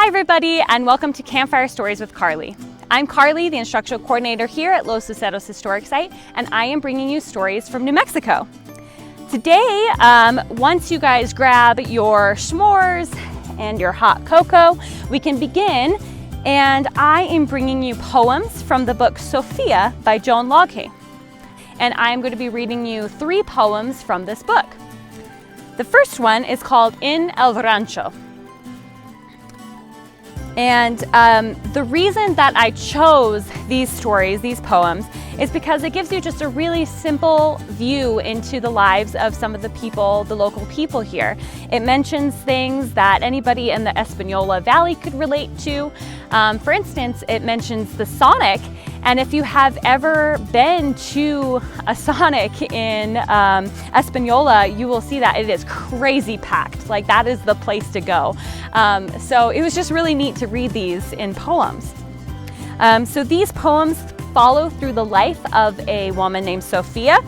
Hi everybody, and welcome to Campfire Stories with Carly. I'm Carly, the instructional coordinator here at Los Luceros Historic Site, and I am bringing you stories from New Mexico. Today, once you guys grab your s'mores and your hot cocoa, we can begin, and I am bringing you poems from the book Sophia by Joan Logghe. And I'm going to be reading you 3 poems from this book. The first one is called In el Rancho. And the reason that I chose these stories, these poems, is because it gives you just a really simple view into the lives of some of the people, the local people here. It mentions things that anybody in the Española Valley could relate to. For instance, it mentions the Sonic, and if you have ever been to a Sonic in Española, you will see that it is crazy packed. Like, that is the place to go. So it was just really neat to read these in poems. So these poems follow through the life of a woman named Sophia.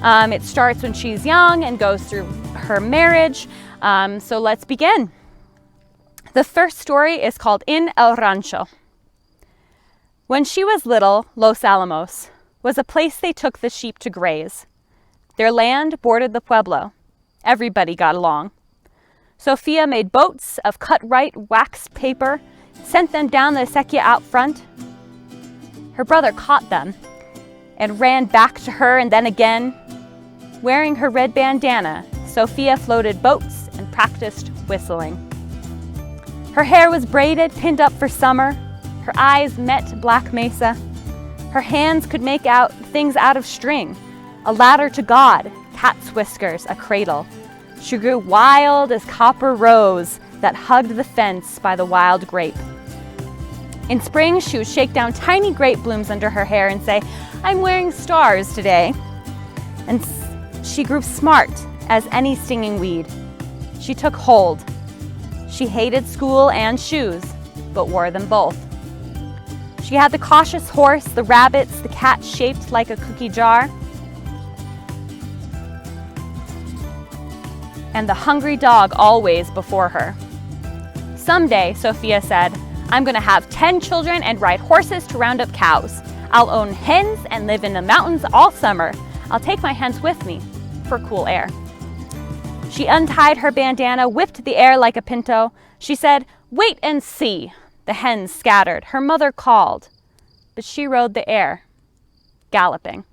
It starts when she's young and goes through her marriage. So let's begin. The first story is called In el Rancho. When she was little, Los Alamos was a place they took the sheep to graze. Their land bordered the pueblo. Everybody got along. Sophia made boats of cut-right wax paper, sent them down the acequia out front. Her brother caught them and ran back to her and then again. Wearing her red bandana, Sophia floated boats and practiced whistling. Her hair was braided, pinned up for summer. Her eyes met Black Mesa. Her hands could make out things out of string, a ladder to God, cat's whiskers, a cradle. She grew wild as copper rose that hugged the fence by the wild grape. In spring, she would shake down tiny grape blooms under her hair and say, "I'm wearing stars today." And she grew smart as any stinging weed. She took hold. She hated school and shoes, but wore them both. She had the cautious horse, the rabbits, the cat shaped like a cookie jar, and the hungry dog always before her. Someday, Sophia said, "I'm going to have 10 children and ride horses to round up cows. I'll own hens and live in the mountains all summer. I'll take my hens with me for cool air." She untied her bandana, whipped the air like a pinto. She said, "Wait and see." The hens scattered. Her mother called, but she rode the air, galloping.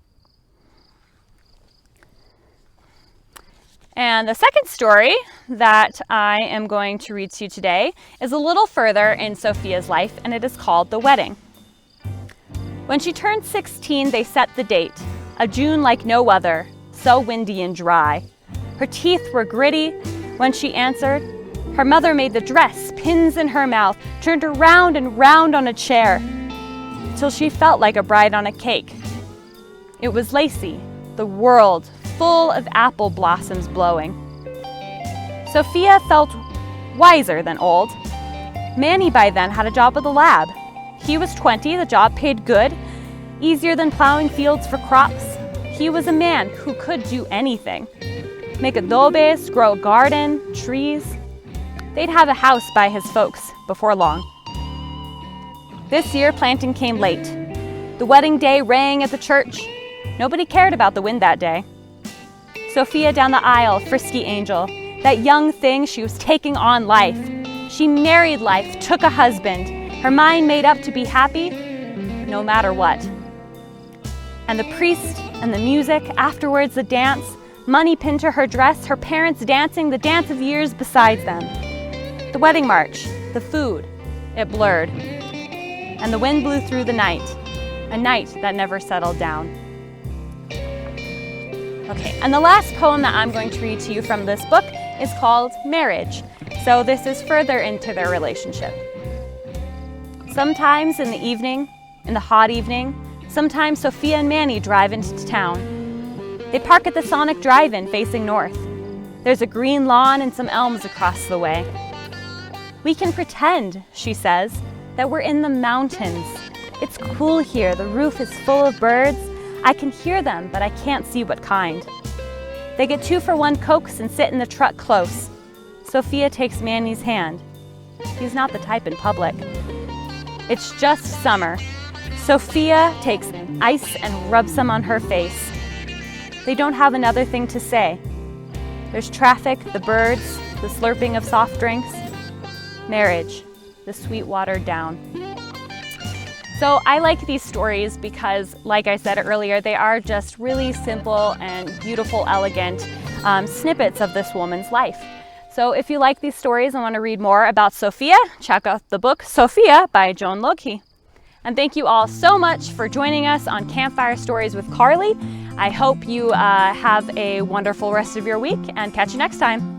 And the second story that I am going to read to you today is a little further in Sophia's life, and it is called The Wedding. When she turned 16, they set the date, a June like no other, so windy and dry. Her teeth were gritty when she answered. Her mother made the dress, pins in her mouth, turned her round and round on a chair, till she felt like a bride on a cake. It was lacy, the world full of apple blossoms blowing. Sophia felt wiser than old. Manny by then had a job at the lab. He was 20, the job paid good, easier than plowing fields for crops. He was a man who could do anything. Make adobes, grow a garden, trees. They'd have a house by his folks before long. This year, planting came late. The wedding day rang at the church. Nobody cared about the wind that day. Sophia down the aisle, frisky angel, that young thing, she was taking on life. She married life, took a husband, her mind made up to be happy, no matter what. And the priest and the music, afterwards the dance, money pinned to her dress, her parents dancing, the dance of years besides them. The wedding march, the food, it blurred. And the wind blew through the night, a night that never settled down. Okay, and the last poem that I'm going to read to you from this book is called Marriage. So this is further into their relationship. Sometimes in the evening, in the hot evening, sometimes Sophia and Manny drive into town. They park at the Sonic Drive-In facing north. There's a green lawn and some elms across the way. "We can pretend," she says, "that we're in the mountains. It's cool here, the roof is full of birds. I can hear them, but I can't see what kind." They get 2-for-1 Cokes and sit in the truck close. Sophia takes Manny's hand. He's not the type in public. It's just summer. Sophia takes ice and rubs some on her face. They don't have another thing to say. There's traffic, the birds, the slurping of soft drinks. Marriage, the sweet watered down. So I like these stories because, like I said earlier, they are just really simple and beautiful, elegant snippets of this woman's life. So if you like these stories and want to read more about Sophia, check out the book Sophia by Joan Logghe. And thank you all so much for joining us on Campfire Stories with Carly. I hope you have a wonderful rest of your week and catch you next time.